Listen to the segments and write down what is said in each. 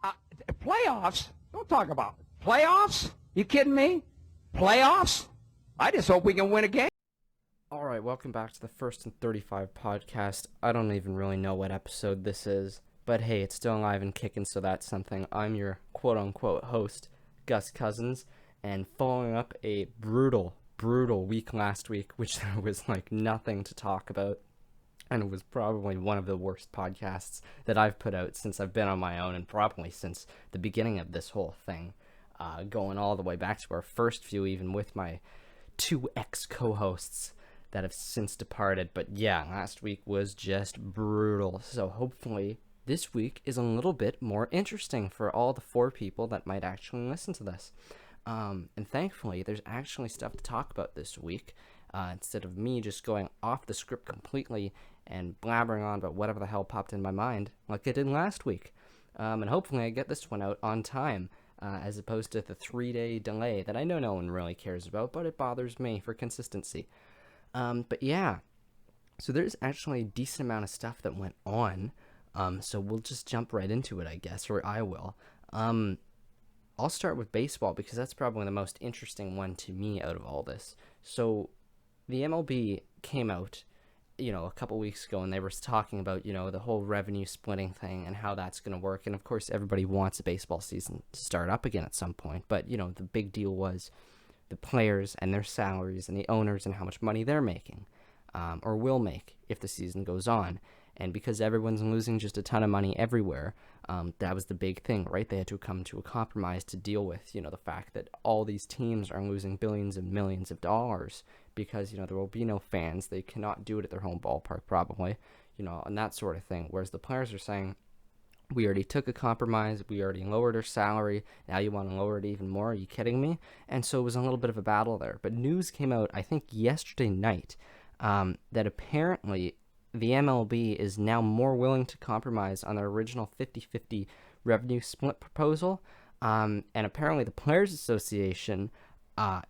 Uh, Playoffs? Don't talk about it. Playoffs? You kidding me? Playoffs? I just hope we can win a game. All right, welcome back to the First and 35 podcast. I don't even really know what episode this is, but hey, it's still alive and kicking, so that's something. I'm your quote-unquote host, Gus Cousins, and following up a brutal week last week, which there was like nothing to talk about, and it was probably one of the worst podcasts that I've put out since I've been on my own, and probably since the beginning of this whole thing, going all the way back to our first few, even with my two ex-co-hosts that have since departed. But yeah, last week was just brutal. So hopefully this week is a little bit more interesting for all the 4 people that might actually listen to this. And thankfully, there's actually stuff to talk about this week, instead of me just going off the script completely and blabbering on about whatever the hell popped in my mind like I did last week. And hopefully I get this one out on time, as opposed to the 3-day delay that I know no one really cares about, but it bothers me for consistency. But yeah, so there's actually a decent amount of stuff that went on, so we'll just jump right into it, I guess, or I will. I'll start with baseball because that's probably the most interesting one to me out of all this. So the MLB came out, a couple weeks ago, and they were talking about, the whole revenue splitting thing and how that's going to work. And of course, everybody wants a baseball season to start up again at some point. But, the big deal was the players and their salaries and the owners and how much money they're making, or will make if the season goes on. And because everyone's losing just a ton of money everywhere, that was the big thing, right? They had to come to a compromise to deal with, the fact that all these teams are losing billions and millions of dollars because, there will be no fans. They cannot do it at their home ballpark probably, and that sort of thing. Whereas the players are saying, we already took a compromise. We already lowered our salary. Now you want to lower it even more? Are you kidding me? And so it was a little bit of a battle there. But news came out, I think, yesterday night, that apparently the MLB is now more willing to compromise on their original 50-50 revenue split proposal. And apparently the Players Association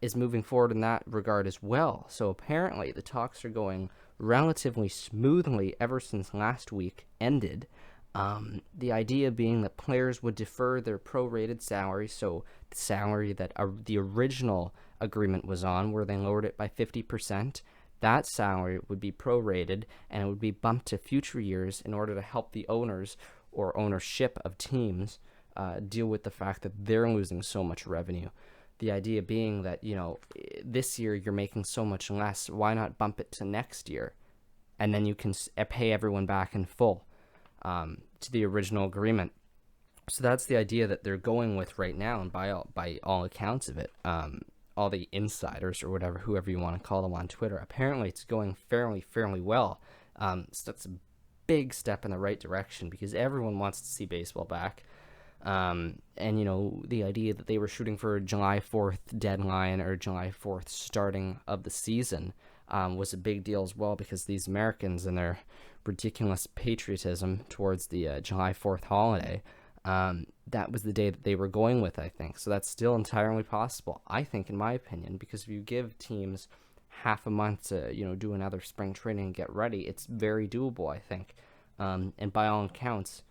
is moving forward in that regard as well. So apparently the talks are going relatively smoothly ever since last week ended. The idea being that players would defer their prorated salary, so the salary that the original agreement was on, where they lowered it by 50%, that salary would be prorated and it would be bumped to future years in order to help the owners or ownership of teams deal with the fact that they're losing so much revenue. The idea being that, this year you're making so much less, why not bump it to next year? And then you can pay everyone back in full. To the original agreement. So that's the idea that they're going with right now, and by all accounts of it, all the insiders or whatever, whoever you want to call them on Twitter, apparently it's going fairly well. So that's a big step in the right direction because everyone wants to see baseball back. And the idea that they were shooting for a July 4th deadline or July 4th starting of the season was a big deal as well, because these Americans and their ridiculous patriotism towards the July 4th holiday, that was the day that they were going with, I think. So that's still entirely possible, I think, in my opinion, because if you give teams half a month to, do another spring training and get ready, it's very doable, I think. And by all accounts,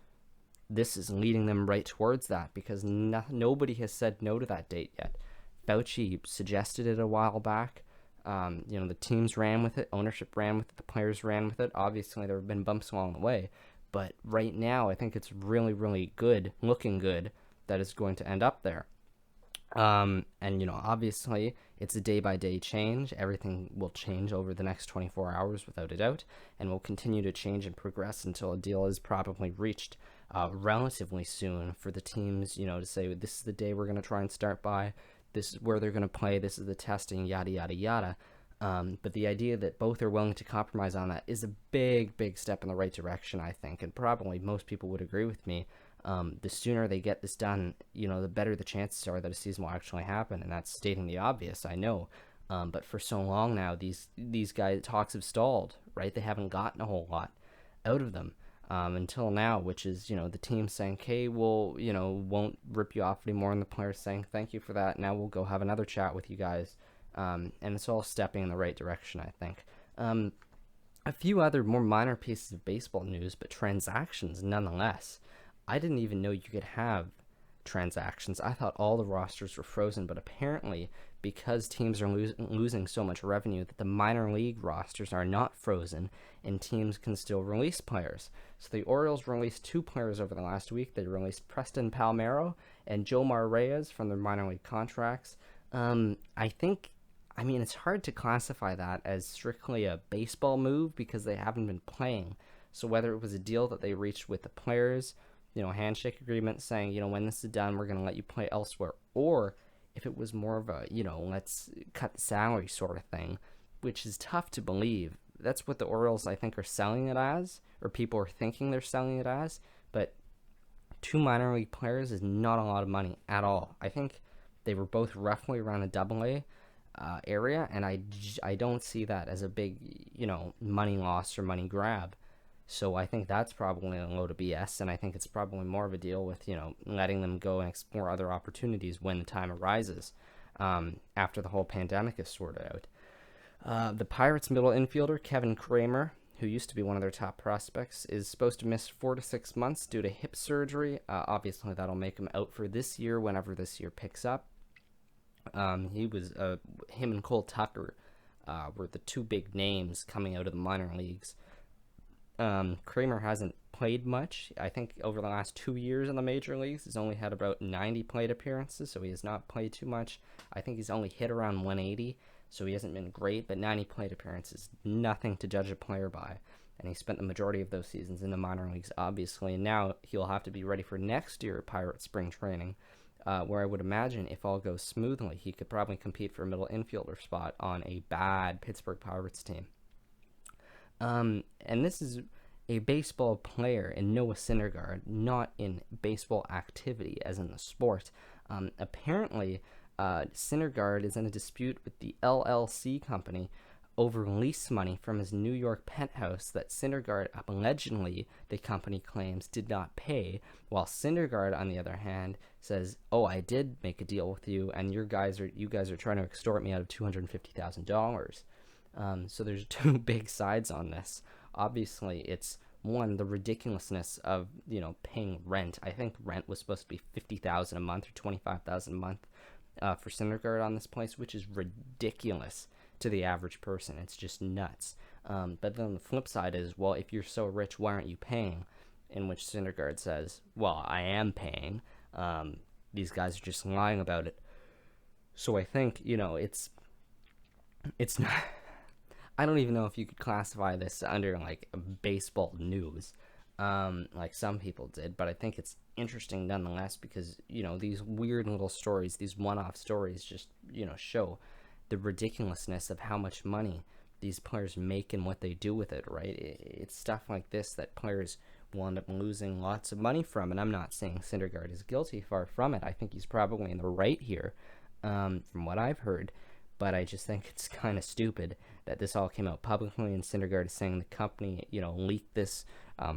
this is leading them right towards that, because nobody has said no to that date yet. Fauci suggested it a while back. The teams ran with it, ownership ran with it, the players ran with it. Obviously, there have been bumps along the way, but right now, I think it's really good, looking good, that it's going to end up there. And, obviously, it's a day-by-day change. Everything will change over the next 24 hours, without a doubt, and will continue to change and progress until a deal is probably reached relatively soon for the teams, to say, this is the day we're going to try and start by. This is where they're going to play, this is the testing, yada, yada, yada. But the idea that both are willing to compromise on that is a big step in the right direction, I think, and probably most people would agree with me. The sooner they get this done, the better the chances are that a season will actually happen, and that's stating the obvious, I know. But for so long now, these guys' talks have stalled, right? They haven't gotten a whole lot out of them. Until now, which is, the team saying, okay, we'll, won't rip you off anymore, and the players saying, thank you for that, now we'll go have another chat with you guys, and it's all stepping in the right direction, I think. A few other more minor pieces of baseball news, but transactions nonetheless. I didn't even know you could have transactions. I thought all the rosters were frozen, but apparently because teams are losing so much revenue, that the minor league rosters are not frozen and teams can still release players. So the Orioles released 2 players over the last week. They released Preston Palmeiro and Jomar Reyes from their minor league contracts. I mean, it's hard to classify that as strictly a baseball move because they haven't been playing. So whether it was a deal that they reached with the players, handshake agreement saying, when this is done, we're going to let you play elsewhere, or if it was more of a, let's cut the salary sort of thing, which is tough to believe. That's what the Orioles, I think, are selling it as, or people are thinking they're selling it as, but 2 minor league players is not a lot of money at all. I think they were both roughly around the AA area, and I don't see that as a big, money loss or money grab. So I think that's probably a load of BS, and I think it's probably more of a deal with, letting them go and explore other opportunities when the time arises, after the whole pandemic is sorted out. The Pirates' middle infielder, Kevin Kramer, who used to be one of their top prospects, is supposed to miss 4 to 6 months due to hip surgery. Obviously, that'll make him out for this year, whenever this year picks up. Him and Cole Tucker were the 2 big names coming out of the minor leagues. Kramer hasn't played much. I think over the last 2 years in the major leagues, he's only had about 90 plate appearances, so he has not played too much. I think he's only hit around 180, so he hasn't been great, but 90 plate appearances, nothing to judge a player by. And he spent the majority of those seasons in the minor leagues, obviously, and now he'll have to be ready for next year at Pirates spring training, where I would imagine, if all goes smoothly, he could probably compete for a middle infielder spot on a bad Pittsburgh Pirates team. And this is a baseball player in Noah Syndergaard, not in baseball activity as in the sport. Apparently, Syndergaard is in a dispute with the LLC company over lease money from his New York penthouse that Syndergaard, allegedly, the company claims, did not pay, while Syndergaard, on the other hand, says, "Oh, I did make a deal with you, and you guys are trying to extort me out of $250,000. So there's 2 big sides on this. Obviously, it's one, the ridiculousness of, paying rent. I think rent was supposed to be $50,000 a month or $25,000 a month for Syndergaard on this place, which is ridiculous to the average person. It's just nuts. But then the flip side is, well, if you're so rich, why aren't you paying? In which Syndergaard says, well, I am paying. These guys are just lying about it. So I think, it's not... I don't even know if you could classify this under, baseball news, like some people did, but I think it's interesting nonetheless because, these weird little stories, these one-off stories just, show the ridiculousness of how much money these players make and what they do with it, right? It's stuff like this that players will end up losing lots of money from, and I'm not saying Syndergaard is guilty, far from it. I think he's probably in the right here, from what I've heard, but I just think it's kind of stupid that this all came out publicly, and Syndergaard is saying the company, leaked this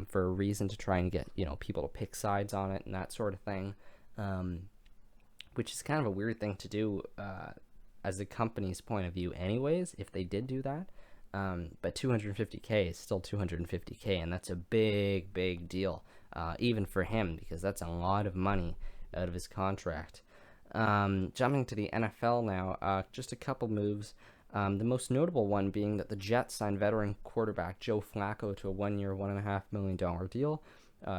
for a reason to try and get, people to pick sides on it and that sort of thing, which is kind of a weird thing to do as the company's point of view anyways, if they did do that. But $250K is still $250K, and that's a big, big deal, even for him, because that's a lot of money out of his contract. Jumping to the NFL now, just a couple moves. The most notable one being that the Jets signed veteran quarterback Joe Flacco to a 1-year, $1.5 million deal.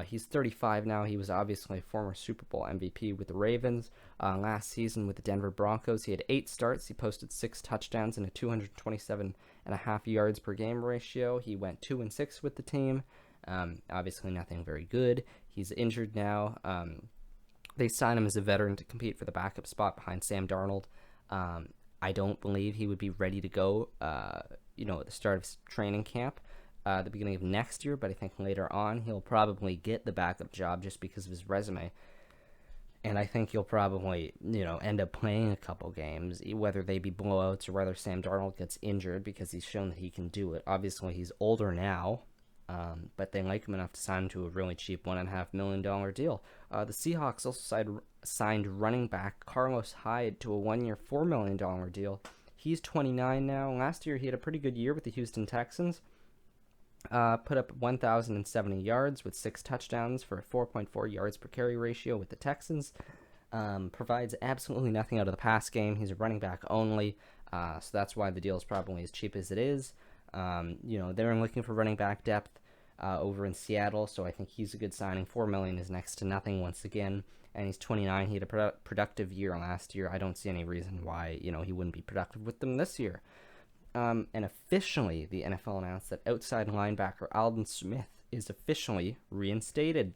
He's 35 now. He was obviously a former Super Bowl MVP with the Ravens. Last season with the Denver Broncos, he had 8 starts. He posted 6 touchdowns and a 227.5 yards per game ratio. He went 2-6 with the team. Obviously nothing very good. He's injured now. They signed him as a veteran to compete for the backup spot behind Sam Darnold. I don't believe he would be ready to go, at the start of training camp, the beginning of next year, but I think later on he'll probably get the backup job just because of his resume. And I think he'll probably, end up playing a couple games, whether they be blowouts or whether Sam Darnold gets injured, because he's shown that he can do it. Obviously, he's older now, but they like him enough to sign him to a really cheap $1.5 million deal. The Seahawks also signed running back Carlos Hyde to a 1-year, $4 million deal. He's 29 now. Last year, he had a pretty good year with the Houston Texans. Put up 1,070 yards with 6 touchdowns for a 4.4 yards per carry ratio with the Texans. Provides absolutely nothing out of the pass game. He's a running back only, so that's why the deal is probably as cheap as it is. They're looking for running back depth over in Seattle, so I think he's a good signing. $4 million is next to nothing once again, and he's 29. He had a productive year last year. I don't see any reason why he wouldn't be productive with them this year. And officially, the NFL announced that outside linebacker Aldon Smith is officially reinstated.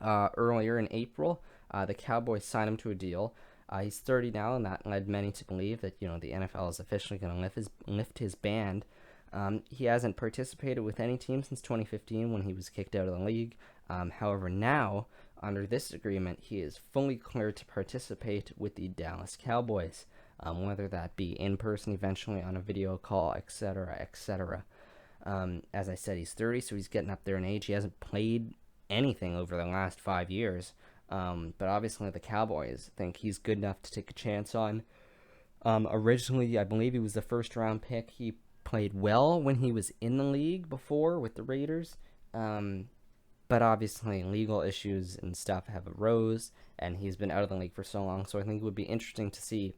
Earlier in April, the Cowboys signed him to a deal. He's 30 now, and that led many to believe that the NFL is officially going to lift his ban. He hasn't participated with any team since 2015 when he was kicked out of the league. However, now, under this agreement, he is fully cleared to participate with the Dallas Cowboys, whether that be in person eventually on a video call, etc., etc. As I said, he's 30, so he's getting up there in age. He hasn't played anything over the last 5 years, but obviously the Cowboys think he's good enough to take a chance on. Originally, I believe he was the first round pick. He played well when he was in the league before with the Raiders, but obviously legal issues and stuff have arose, and he's been out of the league for so long, so I think it would be interesting to see,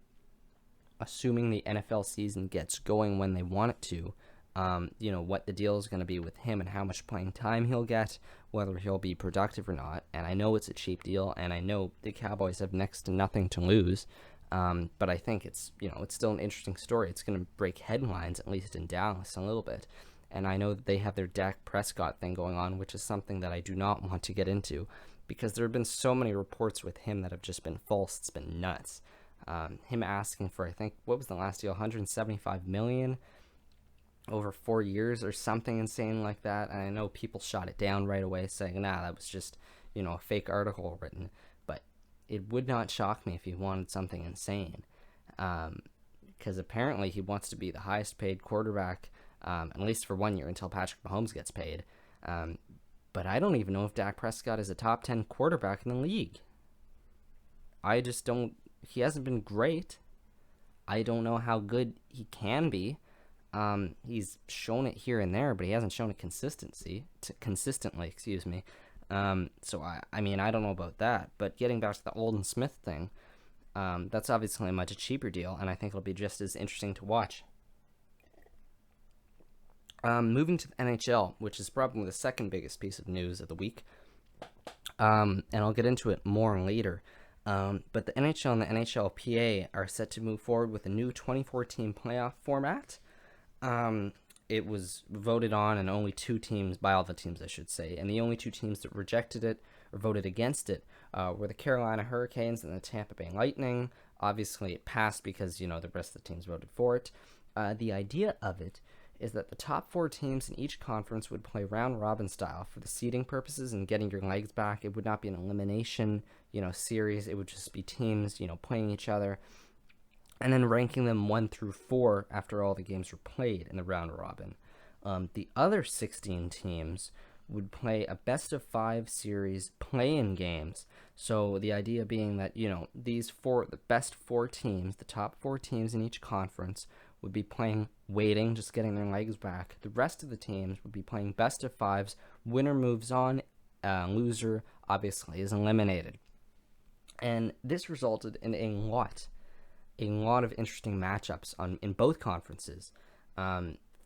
assuming the NFL season gets going when they want it to, what the deal is going to be with him and how much playing time he'll get, whether he'll be productive or not. And I know it's a cheap deal, and I know the Cowboys have next to nothing to lose, but I think it's still an interesting story. It's going to break headlines, at least in Dallas, a little bit. And I know that they have their Dak Prescott thing going on, which is something that I do not want to get into, because there have been so many reports with him that have just been false. It's been nuts. Him asking for, I think, what was the last deal, $175 million over 4 years or something insane like that. And I know people shot it down right away, saying, nah, that was just, a fake article written. But it would not shock me if he wanted something insane, because apparently he wants to be the highest paid quarterback, at least for 1 year, until Patrick Mahomes gets paid. But I don't even know if Dak Prescott is a top 10 quarterback in the league. I just don't. He hasn't been great. I don't know how good he can be. He's shown it here and there, but he hasn't shown it consistently. So I mean, I don't know about that. But getting back to the Aldon Smith thing, that's obviously a much cheaper deal, and I think it'll be just as interesting to watch. Moving to the NHL, which is probably the second biggest piece of news of the week, and I'll get into it more later. But the NHL and the NHLPA are set to move forward with a new 24-team playoff format. It was voted on, and only 2 teams, by all the teams I should say, and the only 2 teams that rejected it or voted against it were the Carolina Hurricanes and the Tampa Bay Lightning. Obviously, it passed because, the rest of the teams voted for it. The idea of it is that the top 4 teams in each conference would play round-robin style for the seeding purposes and getting your legs back. It would not be an elimination, series. It would just be teams, playing each other, and then ranking them 1 through 4 after all the games were played in the round-robin. The other 16 teams would play a best-of-5 series play-in games. So the idea being that, the best 4 teams, the top 4 teams in each conference, would be playing waiting, just getting their legs back. The rest of the teams would be playing best-of-5s. Winner moves on. Loser, obviously, is eliminated. And this resulted in a lot of interesting matchups in both conferences.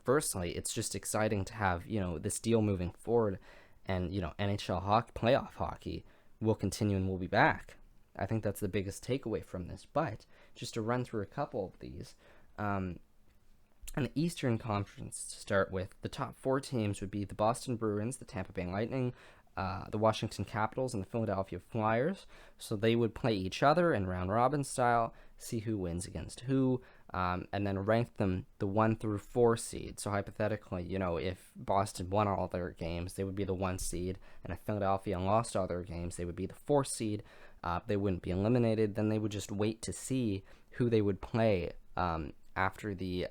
Firstly, it's just exciting to have, this deal moving forward, and, NHL hockey, playoff hockey will continue and will be back. I think that's the biggest takeaway from this. But just to run through a couple of these, in the Eastern Conference to start with, the top 4 teams would be the Boston Bruins, the Tampa Bay Lightning, the Washington Capitals, and the Philadelphia Flyers. So they would play each other in round-robin style, see who wins against who, and then rank them the 1 through 4 seed. So hypothetically, if Boston won all their games, they would be the 1 seed, and if Philadelphia lost all their games, they would be the 4 seed. They wouldn't be eliminated. Then they would just wait to see who they would play after the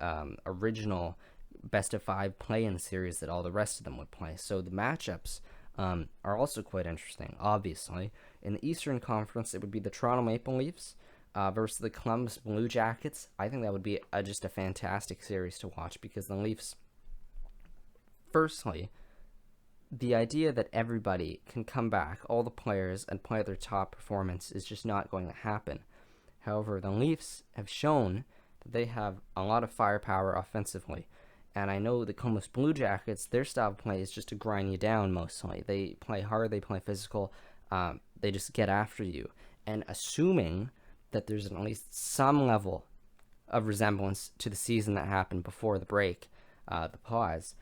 original best-of-5 play-in series that all the rest of them would play. So the matchups are also quite interesting, obviously. In the Eastern Conference, it would be the Toronto Maple Leafs versus the Columbus Blue Jackets. I think that would be just a fantastic series to watch, because the Leafs, Firstly, the idea that everybody can come back, all the players, and play their top performance is just not going to happen. However, the Leafs have shown that they have a lot of firepower offensively. And I know the Columbus Blue Jackets, their style of play is just to grind you down mostly. They play hard, they play physical, they just get after you. And assuming that there's at least some level of resemblance to the season that happened before the break, the pause,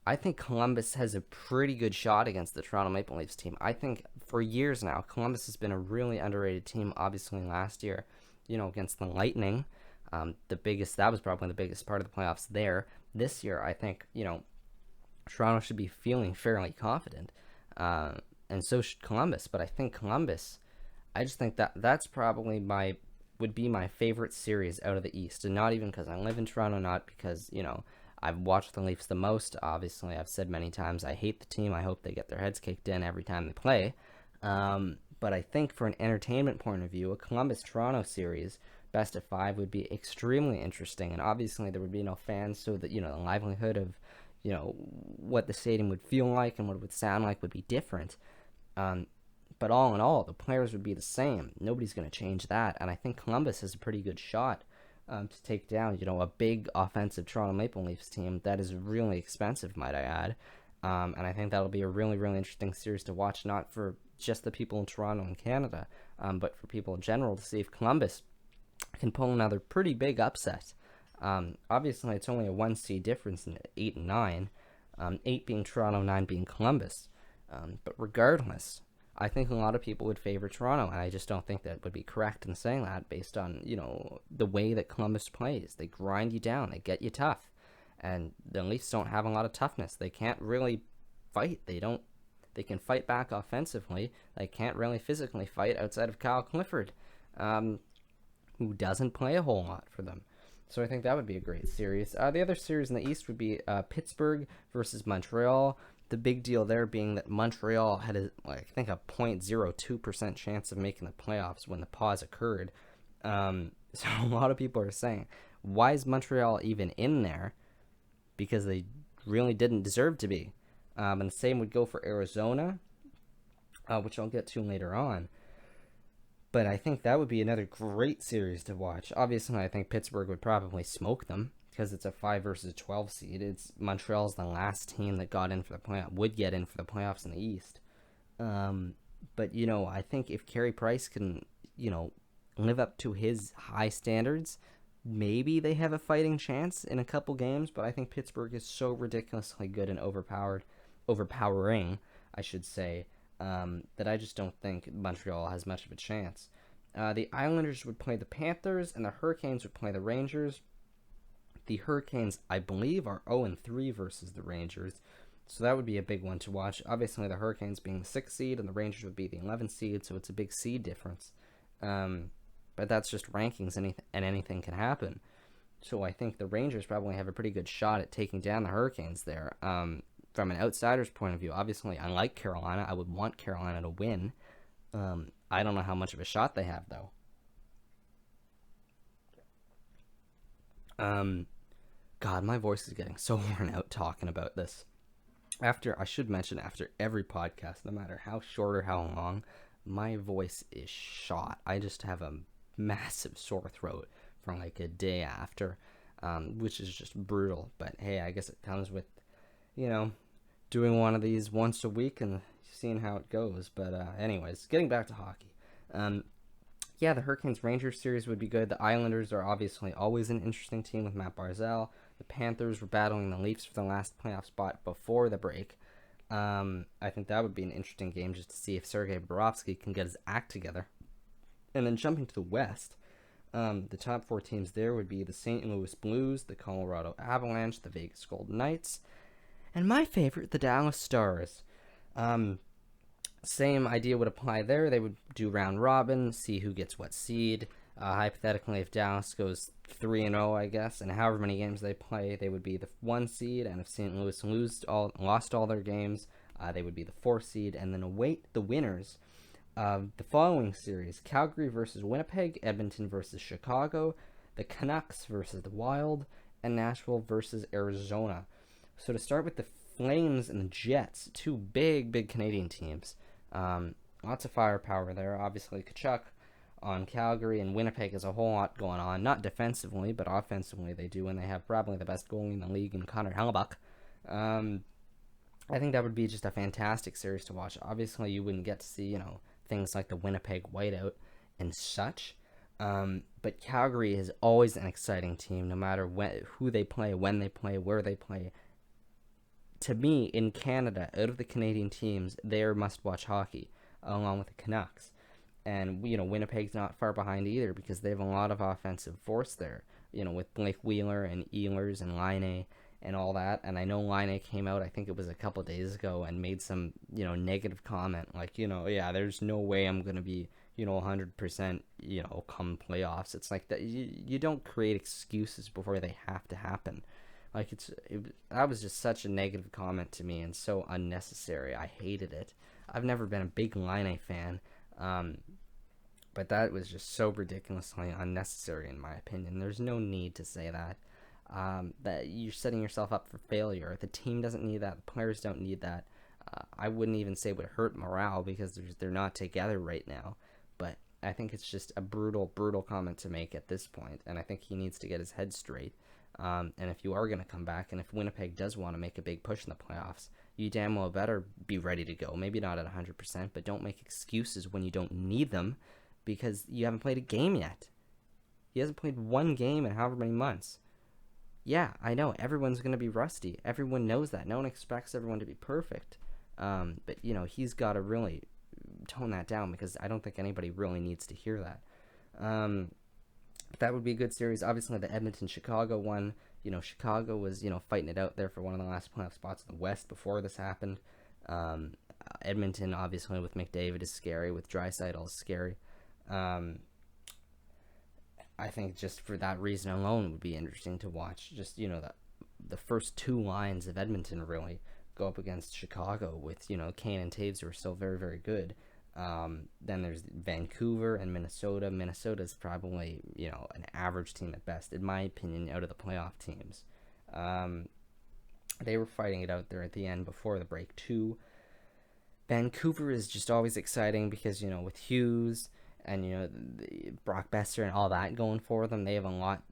I think Columbus has a pretty good shot against the Toronto Maple Leafs team. I think for years now, Columbus has been a really underrated team. Obviously, last year, against the Lightning, that was probably the biggest part of the playoffs there. This year, I think, Toronto should be feeling fairly confident, and so should Columbus. But I think Columbus, I just think that's probably would be my favorite series out of the East, and not even because I live in Toronto, not because, I've watched the Leafs the most. Obviously, I've said many times I hate the team. I hope they get their heads kicked in every time they play. But I think for an entertainment point of view, a Columbus-Toronto series, best of 5, would be extremely interesting. And obviously, there would be no fans, so that, the livelihood of, what the stadium would feel like and what it would sound like would be different. But all in all, the players would be the same. Nobody's going to change that. And I think Columbus has a pretty good shot to take down, a big offensive Toronto Maple Leafs team that is really expensive, might I add. And I think that'll be a really, really interesting series to watch, not for just the people in Toronto and Canada, but for people in general, to see if Columbus can pull another pretty big upset. Obviously, it's only a 1 seed difference in 8 and 9, 8 being Toronto, 9 being Columbus. But regardless, I think a lot of people would favor Toronto, and I just don't think that would be correct in saying that based on, the way that Columbus plays. They grind you down, they get you tough, and the Leafs don't have a lot of toughness. They can't really fight. They can fight back offensively. They can't really physically fight outside of Kyle Clifford, who doesn't play a whole lot for them. So I think that would be a great series. The other series in the East would be Pittsburgh versus Montreal. The big deal there being that Montreal had, I think, a 0.02% chance of making the playoffs when the pause occurred. So a lot of people are saying, why is Montreal even in there? Because they really didn't deserve to be. And the same would go for Arizona, which I'll get to later on. But I think that would be another great series to watch. Obviously, I think Pittsburgh would probably smoke them, because it's a 5 versus 12 seed. Montreal's the last team that would get in for the playoffs in the East. But, I think if Carey Price can, live up to his high standards, maybe they have a fighting chance in a couple games. But I think Pittsburgh is so ridiculously good and overpowering, I should say, that I just don't think Montreal has much of a chance. The Islanders would play the Panthers, and the Hurricanes would play the Rangers. The Hurricanes, I believe, are 0-3 versus the Rangers, so that would be a big one to watch. Obviously, the Hurricanes being the 6th seed, and the Rangers would be the 11th seed, so it's a big seed difference. But that's just rankings, and anything can happen. So I think the Rangers probably have a pretty good shot at taking down the Hurricanes there. From an outsider's point of view, obviously, I like Carolina. I would want Carolina to win. I don't know how much of a shot they have, though. God, my voice is getting so worn out talking about this. I should mention, after every podcast, no matter how short or how long, my voice is shot. I just have a massive sore throat for like a day after, which is just brutal. But hey, I guess it comes with, doing one of these once a week and seeing how it goes. But anyways, getting back to hockey. Yeah, the Hurricanes-Rangers series would be good. The Islanders are obviously always an interesting team with Matt Barzal. The Panthers were battling the Leafs for the last playoff spot before the break. I think that would be an interesting game just to see if Sergei Bobrovsky can get his act together. And then jumping to the West, the top 4 teams there would be the St. Louis Blues, the Colorado Avalanche, the Vegas Golden Knights, and my favorite, the Dallas Stars. Same idea would apply there. They would do round robin, see who gets what seed. Hypothetically, if Dallas goes 3-0, I guess, and however many games they play, they would be the 1 seed. And if St. Louis lost all their games, they would be the 4 seed. And then await the winners of the following series: Calgary versus Winnipeg, Edmonton versus Chicago, the Canucks versus the Wild, and Nashville versus Arizona. So to start with the Flames and the Jets, two big Canadian teams. Lots of firepower there. Obviously, Tkachuk on Calgary, and Winnipeg has a whole lot going on. Not defensively, but offensively they do, and they have probably the best goalie in the league in Connor Hellebuck. I think that would be just a fantastic series to watch. Obviously, you wouldn't get to see, things like the Winnipeg whiteout and such. But Calgary is always an exciting team, no matter who they play, when they play, where they play. To me, in Canada, out of the Canadian teams, they're must-watch hockey, along with the Canucks. And, Winnipeg's not far behind either, because they have a lot of offensive force there, with Blake Wheeler and Ehlers and Laine and all that. And I know Laine came out, I think it was a couple days ago, and made some, negative comment, like, yeah, there's no way I'm going to be, 100%, come playoffs. It's like that. You don't create excuses before they have to happen. Like, that was just such a negative comment to me and so unnecessary. I hated it. I've never been a big Laine fan, but that was just so ridiculously unnecessary in my opinion. There's no need to say that. That you're setting yourself up for failure. The team doesn't need that. The players don't need that. I wouldn't even say it would hurt morale because they're not together right now. But I think it's just a brutal comment to make at this point, and I think he needs to get his head straight. And if you are going to come back, and if Winnipeg does want to make a big push in the playoffs, you damn well better be ready to go. Maybe not at 100%, but don't make excuses when you don't need them because you haven't played a game yet. He hasn't played one game in however many months. Yeah, I know, everyone's going to be rusty. Everyone knows that. No one expects everyone to be perfect. But, he's got to really tone that down because I don't think anybody really needs to hear that. That would be a good series. Obviously, the Edmonton-Chicago one, Chicago was, fighting it out there for one of the last playoff spots in the West before this happened. Edmonton, obviously, with McDavid is scary. With Draisaitl is scary. I think just for that reason alone it would be interesting to watch. Just, the first two lines of Edmonton really go up against Chicago with, Kane and Taves who are still very, very good. Then there's Vancouver and Minnesota. Minnesota's probably, an average team at best, in my opinion, out of the playoff teams. They were fighting it out there at the end before the break, too. Vancouver is just always exciting because, with Hughes and, Brock Besser and all that going for them, they have a lot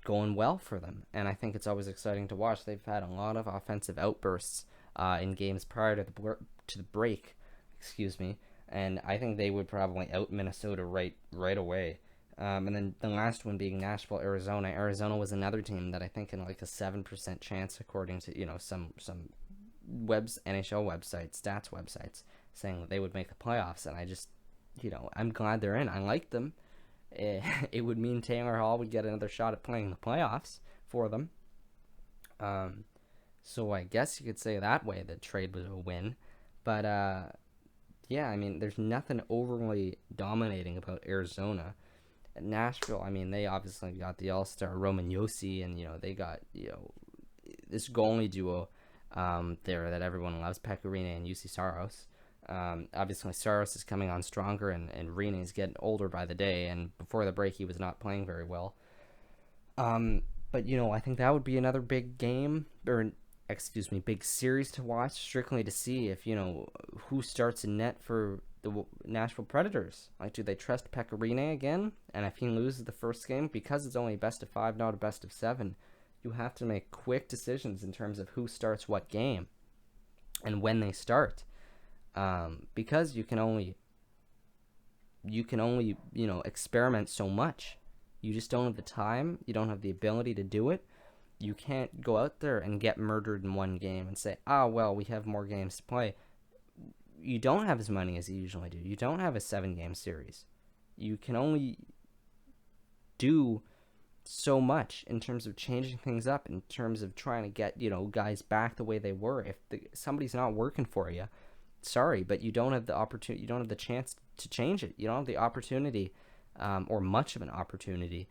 going well for them. And I think it's always exciting to watch. They've had a lot of offensive outbursts in games prior to the break. And I think they would probably out Minnesota right away. And then the last one being Nashville, Arizona. Arizona was another team that I think in like a 7% chance, according to some NHL websites, stats websites, saying that they would make the playoffs. And I just, I'm glad they're in. I like them. It would mean Taylor Hall would get another shot at playing the playoffs for them. So I guess you could say that way the trade was a win. But yeah, I mean, there's nothing overly dominating about Arizona. Nashville, I mean, they obviously got the all-star Roman Josi, and, they got, this goalie duo there that everyone loves, Pekka Rinne and Jussi Saros. Obviously, Saros is coming on stronger, and Rinne is getting older by the day, and before the break, he was not playing very well. But, I think that would be another big game, big series to watch, strictly to see if, who starts in net for the Nashville Predators. Like, do they trust Pekka Rinne again? And if he loses the first game, because it's only a best of 5, not a best of 7, you have to make quick decisions in terms of who starts what game and when they start. Because you can only, experiment so much. You just don't have the time. You don't have the ability to do it. You can't go out there and get murdered in one game and say, well, we have more games to play. You don't have as many as you usually do. You don't have a 7-game series. You can only do so much in terms of changing things up, in terms of trying to get, guys back the way they were. If somebody's not working for you, sorry, but you don't have the opportunity, you don't have the chance to change it. You don't have the opportunity, or much of an opportunity,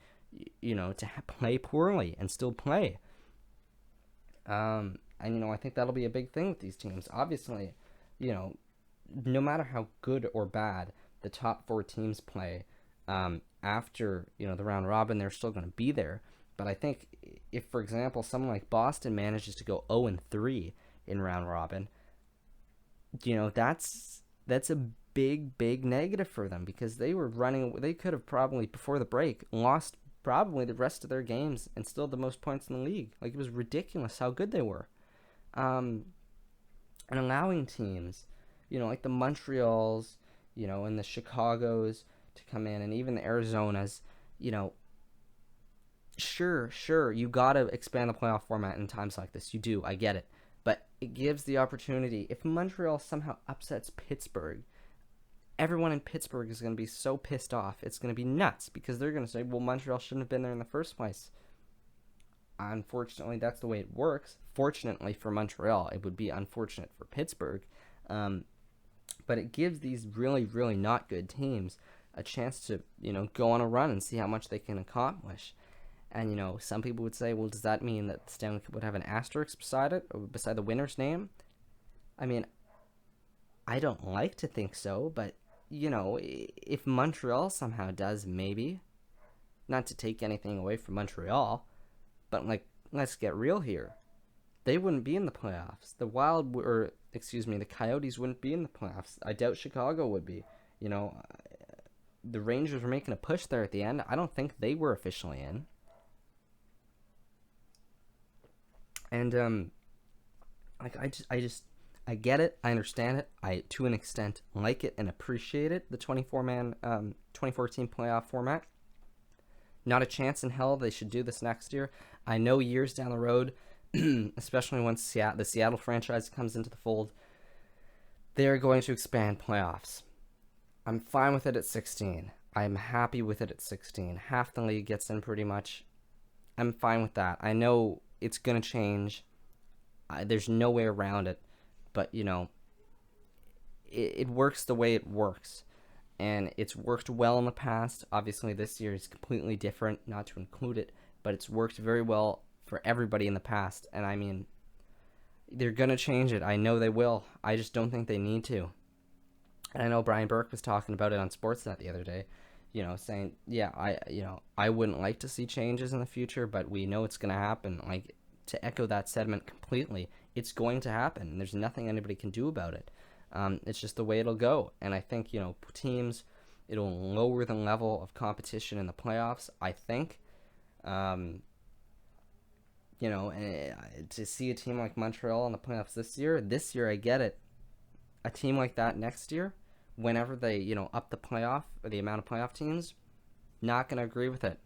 to play poorly and still play. And, I think that'll be a big thing with these teams. Obviously, no matter how good or bad the top 4 teams play, after, the round robin, they're still going to be there. But I think if, for example, someone like Boston manages to go 0-3 in round robin, that's a big negative for them, because they could have probably before the break lost probably the rest of their games and still the most points in the league. Like, it was ridiculous how good they were. And allowing teams, like the Montreals, and the Chicagos to come in, and even the Arizonas, sure, you got to expand the playoff format in times like this. You do, I get it. But it gives the opportunity. If Montreal somehow upsets Pittsburgh, everyone in Pittsburgh is going to be so pissed off. It's going to be nuts, because they're going to say, well, Montreal shouldn't have been there in the first place. Unfortunately, that's the way it works. Fortunately for Montreal, it would be unfortunate for Pittsburgh. But it gives these really, really not good teams a chance to, go on a run and see how much they can accomplish. And, some people would say, well, does that mean that the Stanley Cup would have an asterisk beside it, or beside the winner's name? I mean, I don't like to think so, but, if Montreal somehow does, maybe. Not to take anything away from Montreal, but, let's get real here. They wouldn't be in the playoffs. The Coyotes wouldn't be in the playoffs. I doubt Chicago would be. The Rangers were making a push there at the end. I don't think they were officially in. And I get it. I understand it. I, to an extent, like it and appreciate it. The 24-man, 2014 playoff format. Not a chance in hell they should do this next year. I know years down the road, especially once the Seattle franchise comes into the fold, they're going to expand playoffs. I'm fine with it at 16. I'm happy with it at 16. Half the league gets in pretty much. I'm fine with that. I know it's going to change. There's no way around it. But, it works the way it works. And it's worked well in the past. Obviously, this year is completely different, not to include it. But it's worked very well for everybody in the past. And, I mean, they're going to change it. I know they will. I just don't think they need to. And I know Brian Burke was talking about it on Sportsnet the other day, saying, yeah, I wouldn't like to see changes in the future, but we know it's going to happen. Like, to echo that sentiment completely, it's going to happen. There's nothing anybody can do about it. It's just the way it'll go. And I think, teams, it'll lower the level of competition in the playoffs, I think. And to see a team like Montreal in the playoffs this year I get it. A team like that next year, whenever they, up the playoff or the amount of playoff teams, not going to agree with it.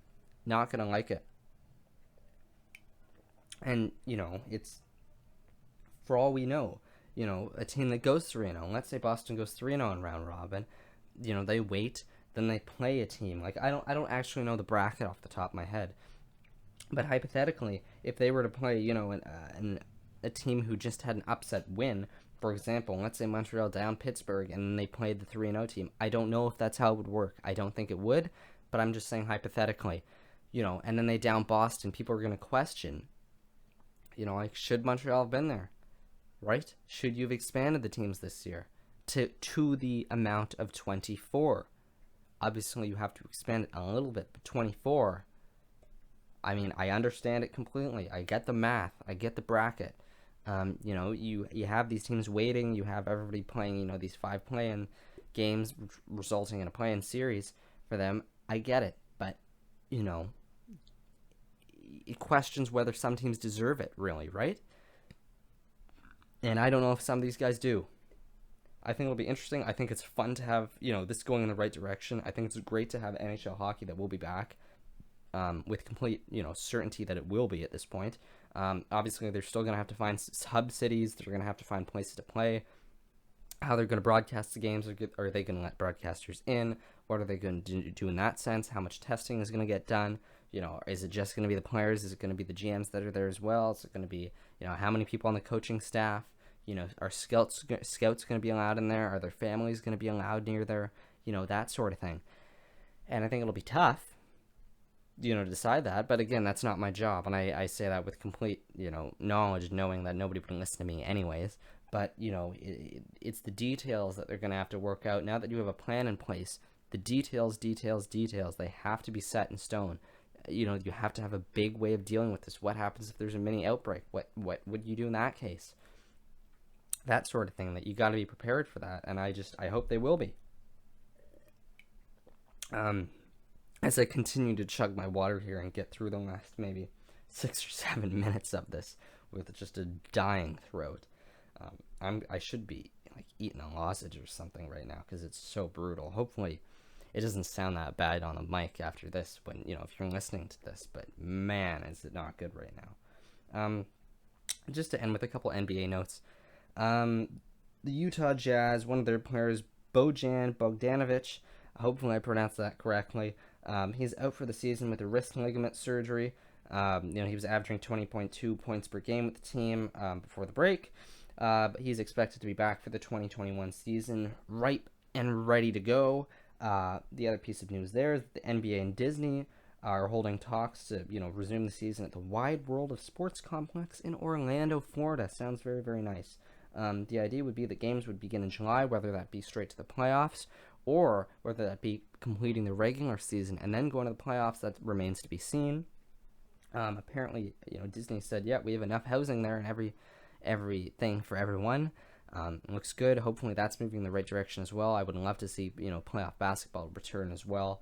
Not going to like it. And, it's, for all we know, a team that goes 3-0, let's say Boston goes 3-0 in round robin, they wait, then they play a team. Like, I don't actually know the bracket off the top of my head. But hypothetically, if they were to play, a team who just had an upset win, for example, let's say Montreal down Pittsburgh and they played the 3-0 team. I don't know if that's how it would work. I don't think it would, but I'm just saying hypothetically, and then they down Boston, people are going to question, should Montreal have been there, right? Should you have expanded the teams this year to the amount of 24? Obviously, you have to expand it a little bit, but 24, I mean, I understand it completely. I get the math. I get the bracket. You have these teams waiting. You have everybody playing, these 5 play-in games resulting in a play-in series for them. I get it, but, it questions whether some teams deserve it, really, right? And I don't know if some of these guys do. I think it'll be interesting. I think it's fun to have, this going in the right direction. I think it's great to have NHL hockey that will be back. With complete, certainty that it will be at this point. Obviously, they're still going to have to find hub cities. They're going to have to find places to play. How they're going to broadcast the games. Are they going to let broadcasters in? What are they going to do in that sense? How much testing is going to get done? Is it just going to be the players? Is it going to be the GMs that are there as well? Is it going to be, how many people on the coaching staff? Are scouts going to be allowed in there? Are their families going to be allowed near there? That sort of thing. And I think it'll be tough, to decide that. But again, that's not my job. And I say that with complete, knowledge, knowing that nobody would listen to me anyways. But, it's the details that they're going to have to work out. Now that you have a plan in place, the details, they have to be set in stone. you have to have a big way of dealing with this. What happens if there's a mini outbreak? What would you do in that case? That sort of thing, that you got to be prepared for that, and I hope they will be. As I continue to chug my water here and get through the last maybe 6 or 7 minutes of this with just a dying throat, I should be like eating a lozenge or something right now because it's so brutal. Hopefully it doesn't sound that bad on the mic after this when, if you're listening to this, but man, is it not good right now. Just to end with a couple NBA notes. The Utah Jazz, one of their players, Bojan Bogdanovic, hopefully I pronounced that correctly, he's out for the season with a wrist ligament surgery. He was averaging 20.2 points per game with the team before the break, but he's expected to be back for the 2021 season, ripe and ready to go. The other piece of news there is that the NBA and Disney are holding talks to, resume the season at the Wide World of Sports Complex in Orlando, Florida. Sounds very, very nice. The idea would be that games would begin in July, whether that be straight to the playoffs, or whether that be completing the regular season and then going to the playoffs. That remains to be seen. Apparently, Disney said, yeah, we have enough housing there and everything for everyone. Looks good. Hopefully that's moving in the right direction as well. I would love to see, playoff basketball return as well.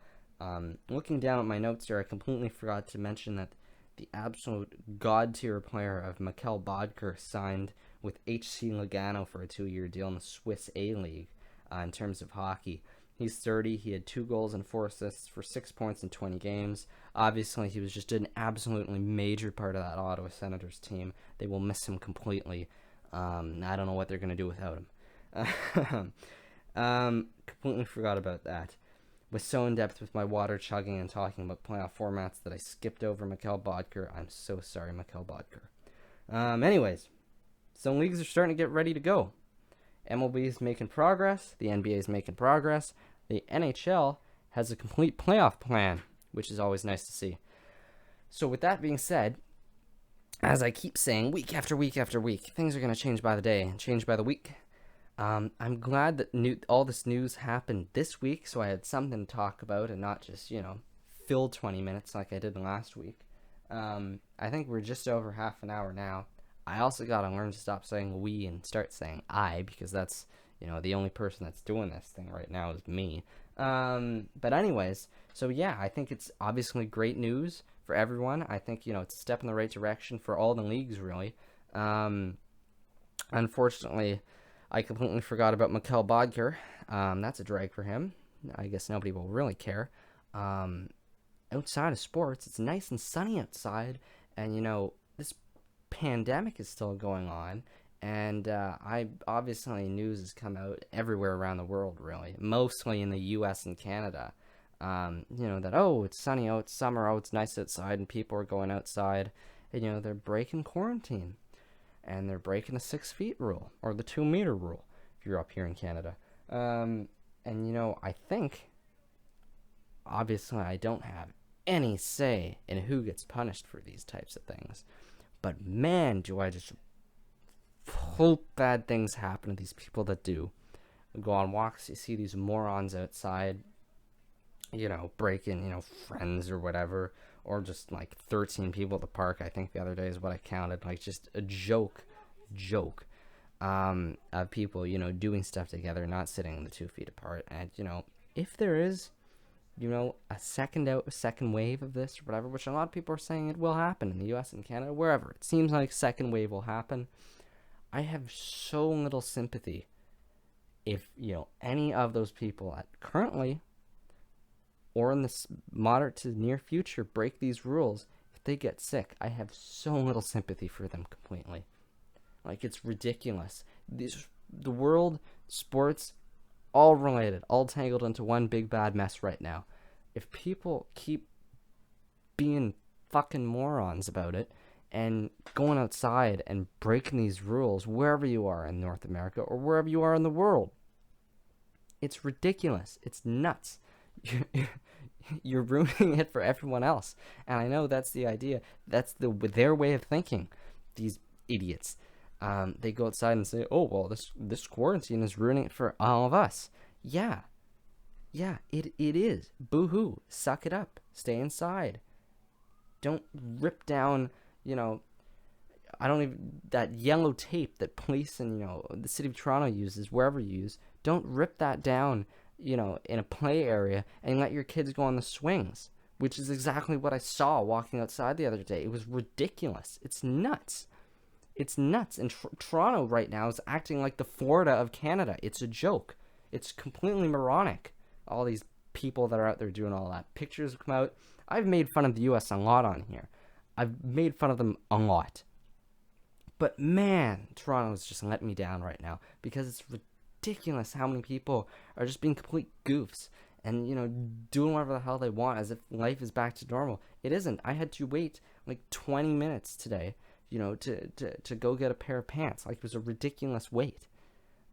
Looking down at my notes here, I completely forgot to mention that the absolute god-tier player of Mikkel Boedker signed with HC Lugano for a 2-year deal in the Swiss A-League in terms of hockey. He's 30. He had 2 goals and 4 assists for 6 points in 20 games. Obviously, he was just an absolutely major part of that Ottawa Senators team. They will miss him completely. I don't know what they're going to do without him. Completely forgot about that. Was so in depth with my water chugging and talking about playoff formats that I skipped over Mikkel Boedker. I'm so sorry, Mikkel Boedker. Anyways, some leagues are starting to get ready to go. MLB is making progress. The NBA is making progress. The NHL has a complete playoff plan, which is always nice to see. So with that being said, as I keep saying week after week after week, things are going to change by the day and change by the week. I'm glad that all this news happened this week, so I had something to talk about and not just, fill 20 minutes like I did last week. I think we're just over half an hour now. I also got to learn to stop saying we and start saying I, because that's, the only person that's doing this thing right now is me. But anyways, so yeah, I think it's obviously great news for everyone. I think, it's a step in the right direction for all the leagues, really. Unfortunately, I completely forgot about Mikkel Boedker. That's a drag for him. I guess nobody will really care. Outside of sports, it's nice and sunny outside, and this pandemic is still going on, and obviously news has come out everywhere around the world, really, mostly in the U.S. and Canada. That it's sunny, it's summer, it's nice outside, and people are going outside, and they're breaking quarantine. And they're breaking the 6 feet rule, or the 2 meter rule, if you're up here in Canada. I think, obviously I don't have any say in who gets punished for these types of things. But man, do I just hope bad things happen to these people that do. Go on walks, you see these morons outside, breaking, friends or whatever. Or just like 13 people at the park, I think the other day is what I counted. Like just a joke of people, doing stuff together, not sitting the 2 feet apart. And, if there is, a second wave of this or whatever, which a lot of people are saying it will happen in the U.S. and Canada, wherever. It seems like second wave will happen. I have so little sympathy if, any of those people currently or in the moderate to near future break these rules, if they get sick, I have so little sympathy for them completely. Like, it's ridiculous. The world, sports, all related, all tangled into one big bad mess right now. If people keep being fucking morons about it and going outside and breaking these rules wherever you are in North America or wherever you are in the world, it's ridiculous. It's nuts. You're ruining it for everyone else. And I know that's the idea. That's their way of thinking. These idiots. They go outside and say, oh, well, this quarantine is ruining it for all of us. Yeah, it is. Boo-hoo. Suck it up. Stay inside. Don't rip down, that yellow tape that police and, the city of Toronto uses, wherever you use. Don't rip that down, in a play area and let your kids go on the swings, which is exactly what I saw walking outside the other day. It was ridiculous. It's nuts. It's nuts. And Toronto right now is acting like the Florida of Canada. It's a joke. It's completely moronic. All these people that are out there doing all that. Pictures come out. I've made fun of the U.S. a lot on here. I've made fun of them a lot. But man, Toronto's just letting me down right now because it's ridiculous how many people are just being complete goofs and, doing whatever the hell they want as if life is back to normal. It isn't. I had to wait like 20 minutes today, to go get a pair of pants. Like, it was a ridiculous wait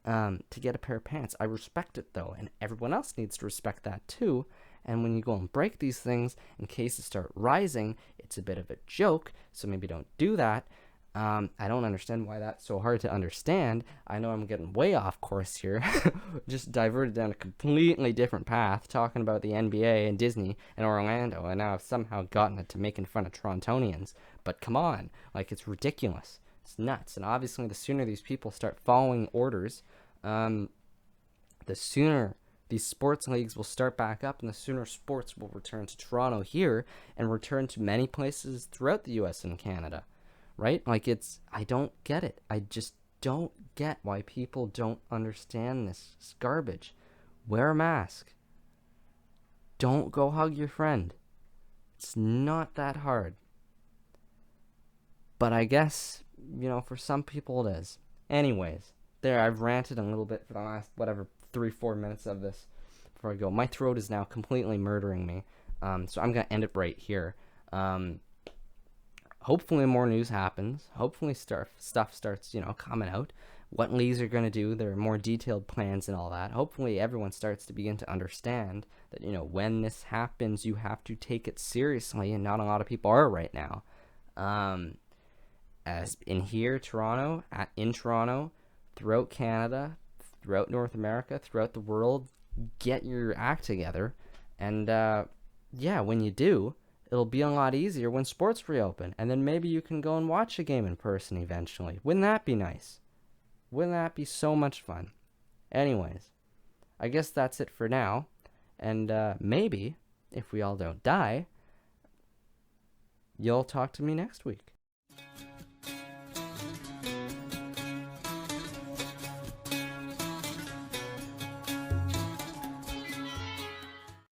to get a pair of pants. I respect it, though, and everyone else needs to respect that, too. And when you go and break these things and cases start rising, it's a bit of a joke, so maybe don't do that. I don't understand why that's so hard to understand. I know I'm getting way off course here. Just diverted down a completely different path, talking about the NBA and Disney and Orlando, and now I've somehow gotten it to making fun of Torontonians. But come on, like, it's ridiculous. It's nuts. And obviously, the sooner these people start following orders, the sooner these sports leagues will start back up, and the sooner sports will return to Toronto here and return to many places throughout the U.S. and Canada. Right? Like, I don't get it. I just don't get why people don't understand this. It's garbage. Wear a mask. Don't go hug your friend. It's not that hard. But I guess, for some people it is. Anyways, there, I've ranted a little bit for the last, 3-4 minutes of this before I go. My throat is now completely murdering me. So I'm going to end it right here. Hopefully more news happens. Hopefully stuff starts, coming out. What leagues are going to do. There are more detailed plans and all that. Hopefully everyone starts to begin to understand that, when this happens, you have to take it seriously, and not a lot of people are right now. As in here, Toronto, in Toronto, throughout Canada, throughout North America, throughout the world, get your act together. And, when you do, it'll be a lot easier when sports reopen, and then maybe you can go and watch a game in person eventually. Wouldn't that be nice? Wouldn't that be so much fun? Anyways, I guess that's it for now, and maybe, if we all don't die, you'll talk to me next week.